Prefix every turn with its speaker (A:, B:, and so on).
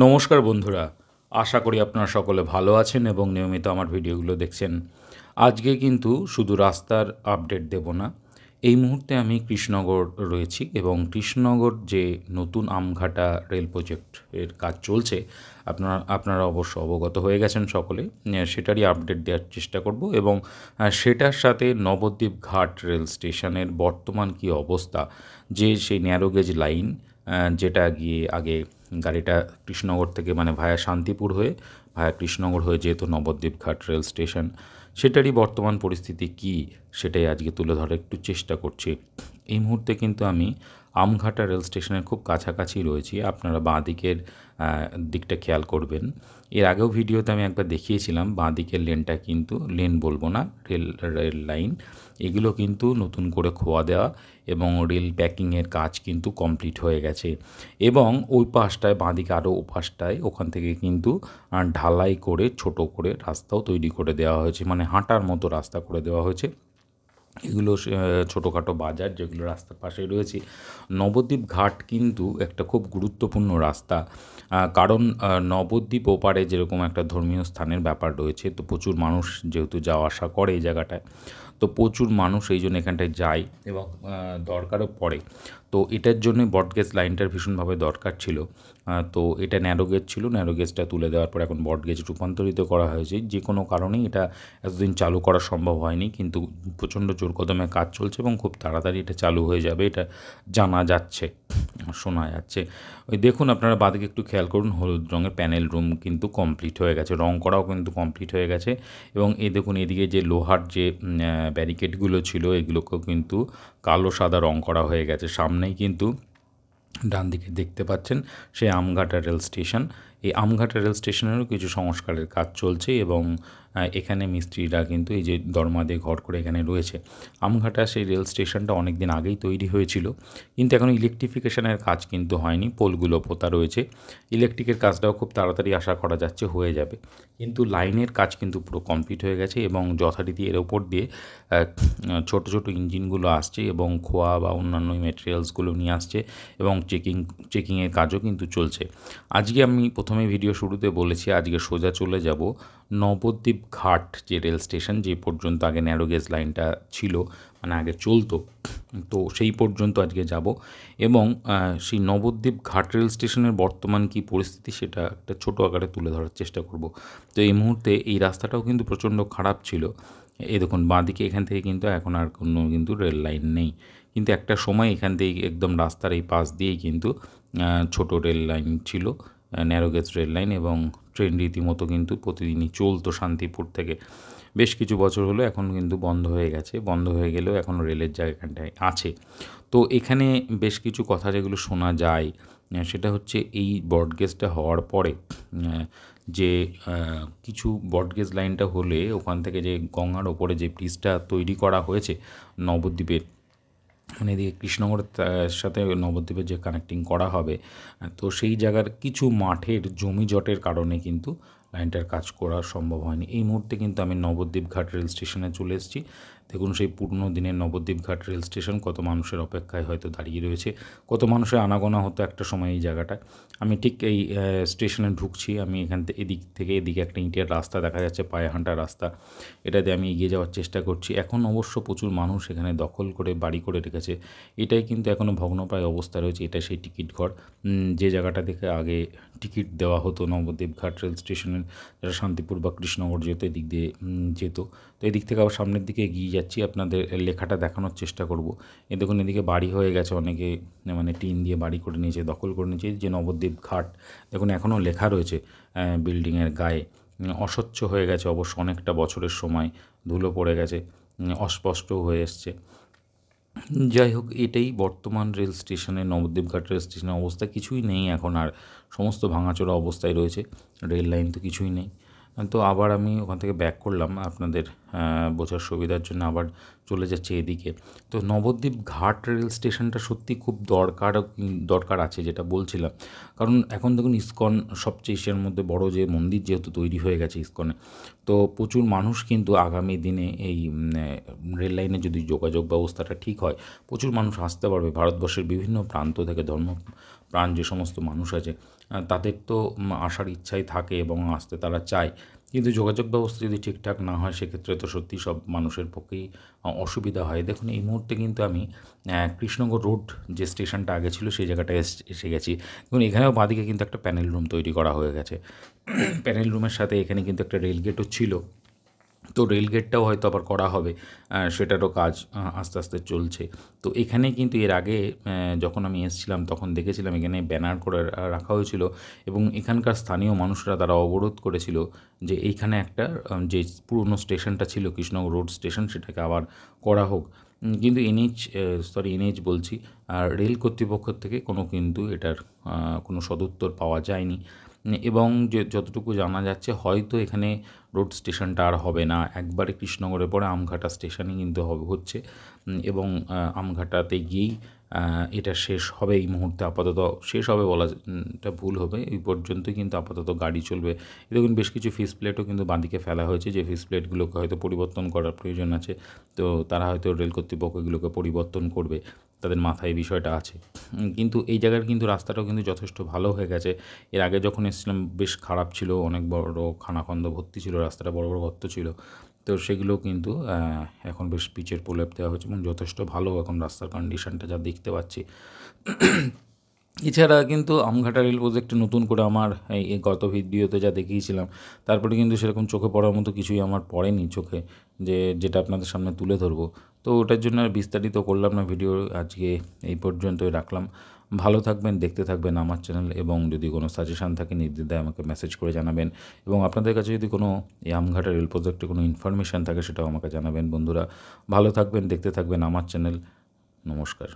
A: নমস্কার বন্ধুরা, আশা করি আপনারা সকলে ভালো আছেন এবং নিয়মিত আমার ভিডিওগুলো দেখছেন। আজকে কিন্তু শুধু রাস্তার আপডেট দেব না। এই মুহূর্তে আমি কৃষ্ণনগর রয়েছি এবং কৃষ্ণনগর যে নতুন আমঘাটা রেল প্রজেক্ট এর কাজ চলছে, আপনারা অবশ্য অবগত হয়ে গেছেন সকলে। সেটারই আপডেট দেওয়ার চেষ্টা করব এবং সেটার সাথে নবদ্বীপ ঘাট রেল স্টেশনের বর্তমান কী অবস্থা, যে সেই ন্যারো গেজ লাইন যেটা গিয়ে আগে গাড়িটা কৃষ্ণনগর থেকে মানে ভায়া শান্তিপুর হয়ে ভায়া কৃষ্ণনগর হয়ে যেত নবদ্বীপ ঘাট রেল স্টেশন, সেটারই বর্তমান পরিস্থিতি কী সেটাই আজকে তুলে ধরার একটু চেষ্টা করছি। এই মুহূর্তে কিন্তু আমি আমঘাটা রেল স্টেশনের খুব কাছাকাছি রয়েছি। আপনারা বাঁ দিকের দিকটা খেয়াল করবেন। এর আগেও ভিডিওতে আমি একবার দেখিয়েছিলাম বাঁ দিকের লেনটা কিন্তু লেন বলবো না, রেল লাইন এগুলো কিন্তু নতুন করে খোয়া দেওয়া এবং রেল প্যাকিংয়ের কাজ কিন্তু কমপ্লিট হয়ে গেছে এবং ওই পাশটায় বাঁদিকে আরও ও পাশটায় ওখান থেকে কিন্তু ঢালাই করে ছোট করে রাস্তাও তৈরি করে দেওয়া হয়েছে, মানে হাঁটার মতো রাস্তা করে দেওয়া হয়েছে। এগুলো ছোটোখাটো বাজার যেগুলো রাস্তার পাশেই রয়েছে। নবদ্বীপ ঘাট কিন্তু একটা খুব গুরুত্বপূর্ণ রাস্তা, কারণ নবদ্বীপ ওপারে যেরকম একটা ধর্মীয় স্থানের ব্যাপার রয়েছে, তো প্রচুর মানুষ যেহেতু যাওয়া আসা করে এই জায়গাটায়, তো প্রচুর মানুষ এই জন্য এখানটায় যায় এবং দরকারও পড়ে। তো এটার জন্য বটগেজ লাইনটার ভীষণভাবে দরকার ছিল। তো এটা ন্যারো গেজ ছিল, ন্যারো গেজটা তুলে দেওয়ার পর এখন বটগেজ রূপান্তরিত করা হয়েছে। যে কোনো কারণেই এটা এতদিন চালু করা সম্ভব হয়নি, কিন্তু প্রচণ্ড জোর কদমে কাজ চলছে এবং খুব তাড়াতাড়ি এটা চালু হয়ে যাবে, এটা জানা যাচ্ছে, শোনা যাচ্ছে। ওই দেখুন, আপনারা বাদিকে একটু খেয়াল করুন, হলুদ রঙের প্যানেল রুম কিন্তু কমপ্লিট হয়ে গেছে, রং করাও কিন্তু কমপ্লিট হয়ে গেছে এবং এই দেখুন এদিকে যে লোহার যে ব্যারিকেডগুলো ছিল এগুলোকেও কিন্তু কালো সাদা রং করা হয়ে গেছে। সামনেই কিন্তু ডান দিকে দেখতে পাচ্ছেন সেই আমঘাটা রেল স্টেশন। এই আমঘাটা রেল স্টেশনেরও কিছু সংস্কারের কাজ চলছে এবং এখানে মিস্ত্রিরা কিন্তু এই যে দরমা দিয়ে ঘর করে এখানে রয়েছে। আমঘাটা সেই রেল স্টেশনটা অনেক দিন আগেই তৈরি হয়েছিল, কিন্তু এখনও ইলেকট্রিফিকেশনের কাজ কিন্তু হয়নি, পোলগুলো পোতা রয়েছে। ইলেকট্রিকের কাজটাও খুব তাড়াতাড়ি আশা করা যাচ্ছে হয়ে যাবে, কিন্তু লাইনের কাজ কিন্তু পুরো কমপ্লিট হয়ে গেছে এবং যথারীতি এর ওপর দিয়ে ছোট ছোট ইঞ্জিনগুলো আসছে এবং খোয়া বা অন্যান্য মেটেরিয়ালসগুলো নিয়ে আসছে এবং চেকিংয়ের কাজও কিন্তু চলছে। আজকে আমি প্রথমে ভিডিও শুরুতে বলেছি আজকে সোজা চলে যাব নবদ্বীপ ঘাট যে রেল স্টেশন, যে পর্যন্ত আগে ন্যারো গেজ লাইনটা ছিল, মানে আগে চলতো, তো সেই পর্যন্ত আজকে যাব এবং সেই নবদ্বীপ ঘাট রেল স্টেশনের বর্তমান কী পরিস্থিতি সেটা একটা ছোটো আকারে তুলে ধরার চেষ্টা করব। তো এই মুহূর্তে এই রাস্তাটাও কিন্তু প্রচণ্ড খারাপ ছিল। এই দেখুন বাঁদিকে এখান থেকে কিন্তু এখন আর কোনো কিন্তু রেল লাইন নেই, কিন্তু একটা সময় এখান থেকে একদম রাস্তার এই পাশ দিয়েই কিন্তু ছোট রেল লাইন ছিল, ন্যারো গেজ রেল লাইন, এবং ট্রেন রীতিমতো কিন্তু প্রতিদিনই চলতো শান্তিপুর থেকে। বেশ কিছু বছর হলো এখন কিন্তু বন্ধ হয়ে গেছে, বন্ধ হয়ে গেলেও এখন রেলের জায়গাটায় আছে। তো এখানে বেশ কিছু কথা যেগুলো শোনা যায় সেটা হচ্ছে এই ব্রডগেজটা হওয়ার পরে যে কিছু ব্রডগেজ লাইনটা হলে ওখান থেকে যে গঙ্গার ওপরে যে ব্রিজটা তৈরি করা হয়েছে নবদ্বীপের, মানে এদিকে কৃষ্ণনগরের সাথে নবদ্বীপের যে কানেক্টিং করা হবে, তো সেই জায়গার কিছু মাঠের জমি জটের কারণে কিন্তু লাইনটার কাজ করা সম্ভব হয়নি। এই মুহূর্তে কিন্তু আমি নবদ্বীপ ঘাট রেল স্টেশনে চলে এসেছি। দেখুন সেই পুরনো দিনের নবদ্বীপ ঘাট রেল স্টেশন, কত মানুষের অপেক্ষায় হয়তো দাঁড়িয়ে রয়েছে, কত মানুষের আনাগোনা হতো একটা সময় এই জায়গাটায়। আমি ঠিক এই স্টেশনে ঢুকছি, আমি এখান থেকে এদিক থেকে এদিকে একটা ইটের রাস্তা দেখা যাচ্ছে, পায়ে হাঁটার রাস্তা, এটাতে আমি এগিয়ে যাওয়ার চেষ্টা করছি। এখন অবশ্য প্রচুর মানুষ এখানে দখল করে বাড়ি করে রেখেছে, এটাই কিন্তু এখনও ভগ্নপ্রায় অবস্থা রয়েছে। এটা সেই টিকিট ঘর, যে জায়গাটা থেকে আগে টিকিট দেওয়া হতো নবদ্বীপ ঘাট রেল স্টেশনের, যারা শান্তিপুর বা কৃষ্ণনগর যেত এদিক দিয়ে যেত। তো এদিক থেকে আবার সামনের দিকে এগিয়ে যাচ্ছি, আপনাদের লেখাটা দেখানোর চেষ্টা করব। এই দেখুন এদিকে বাড়ি হয়ে গেছে, অনেকে মানে টিন দিয়ে বাড়ি করে নিয়েছে, দখল করে নিয়েছে। যে নবদ্বীপ ঘাট দেখুন এখনও লেখা রয়েছে বিল্ডিংয়ের গায়ে, অস্বচ্ছ হয়ে গেছে অবশ্য অনেকটা বছরের সময়, ধুলো পড়ে গেছে, অস্পষ্ট হয়ে এসছে। যাই হোক, এটাই বর্তমান রেল স্টেশনে, নবদ্বীপ ঘাট রেল স্টেশনের অবস্থা। কিছুই নেই এখন আর, সমস্ত ভাঙাচোরা অবস্থায় রয়েছে, রেল লাইন তো কিছুই নেই। তো আবার আমি ওখান থেকে ব্যাক করলাম আপনাদের বোঝার সুবিধার জন্য, আবার চলে যাচ্ছে এদিকে। তো নবদ্বীপ ঘাট রেল স্টেশনটা সত্যি খুব দরকার আছে, যেটা বলছিলাম, কারণ এখন দেখুন ইসকন সবচেয়ে এশিয়ার মধ্যে বড় যে মন্দির যেহেতু তৈরি হয়ে গেছে ইসকনে, তো প্রচুর মানুষ কিন্তু আগামী দিনে এই রেল লাইনে যদি যোগাযোগ ব্যবস্থাটা ঠিক হয়, প্রচুর মানুষ আসতে পারবে ভারতবর্ষের বিভিন্ন প্রান্ত থেকে, ধর্ম প্রাণ যে সমস্ত মানুষ আছে তাদের তো আসার ইচ্ছাই থাকে এবং আসতে তারা চায়, কিন্তু যোগাযোগ ব্যবস্থা যদি ঠিকঠাক না হয় সেক্ষেত্রে তো সত্যি সব মানুষের পক্ষেই অসুবিধা হয়। দেখুন এই মুহূর্তে কিন্তু আমি কৃষ্ণনগর রোড যে স্টেশনটা আগে ছিল সেই জায়গাটায় এসে গেছি। দেখুন এখানেও বাঁদিকে কিন্তু একটা প্যানেল রুম তৈরি করা হয়ে গেছে। প্যানেল রুমের সাথে এখানে কিন্তু একটা রেল গেটও ছিল, তো রেল গেটটাও হয়তো আবার করা হবে, সেটারও কাজ আস্তে আস্তে চলছে। তো এখানে কিন্তু এর আগে যখন আমি এসেছিলাম তখন দেখেছিলাম এখানে ব্যানার করে রাখা হয়েছিল এবং এখানকার স্থানীয় মানুষরা তারা অবরোধ করেছিল যে এইখানে একটা যে পুরনো স্টেশনটা ছিল কৃষ্ণনগর রোড স্টেশন সেটাকে আবার করা হোক। কিন্তু এনএইচ বলছি, আর রেল কর্তৃপক্ষ থেকে কোনো কিন্তু এটার কোনো সদুত্তর পাওয়া যায়নি। এবং যে যতটুকু জানা যাচ্ছে হয়তো এখানে রোড স্টেশনটা আর হবে না, একবারে কৃষ্ণনগরের পরে আমঘাটা স্টেশনই কিন্তু এবং আমঘাটাতে গিয়েই এটা শেষ হবে। এই মুহূর্তে আপাতত শেষ হবে বলাটা ভুল হবে, এই পর্যন্তই কিন্তু আপাতত গাড়ি চলবে। দেখুন বেশ কিছু ফিস প্লেটও কিন্তু বাঁদিকে ফেলা হয়েছে, যে ফিস প্লেটগুলোকে হয়তো পরিবর্তন করার প্রয়োজন আছে, তো তারা হয়তো রেল কর্তৃপক্ষ এগুলোকে পরিবর্তন করবে, তাদের মাথায় বিষয়টা আছে। কিন্তু এই জায়গার কিন্তু রাস্তাটাও কিন্তু যথেষ্ট ভালো হয়ে গেছে। এর আগে যখন এসেছিলাম বেশ খারাপ ছিল, অনেক বড় খানাখন্দ ভর্তি ছিল, রাস্তাটা বড় বড় গর্ত ছিল, তো সেগুলো কিন্তু এখন বেশ পিচের প্রলেপ দেওয়া হয়েছে এবং যথেষ্ট ভালো এখন রাস্তার কন্ডিশনটা যা দেখতে পাচ্ছি। এছাড়া কিন্তু আমঘাটা রেল প্রজেক্টে নতুন করে আমার এই গত ভিডিওতে যা দেখিয়েছিলাম তারপরে কিন্তু সেরকম চোখে পড়ার মতো কিছুই আমার পড়েনি চোখে, যেটা আপনাদের সামনে তুলে ধরবো। তো ওটার জন্য আর বিস্তারিত করলাম না ভিডিও, আজকে এই পর্যন্তই রাখলাম। ভালো থাকবেন, দেখতে থাকবেন আমার চ্যানেল, এবং যদি কোনো সাজেশান থাকে নির্দ্বিধায় আমাকে মেসেজ করে জানাবেন, এবং আপনাদের কাছে যদি কোনো এই আমঘাটা রেল প্রজেক্টে কোনো ইনফরমেশান থাকে সেটাও আমাকে জানাবেন। বন্ধুরা ভালো থাকবেন, দেখতে থাকবেন আমার চ্যানেল। নমস্কার।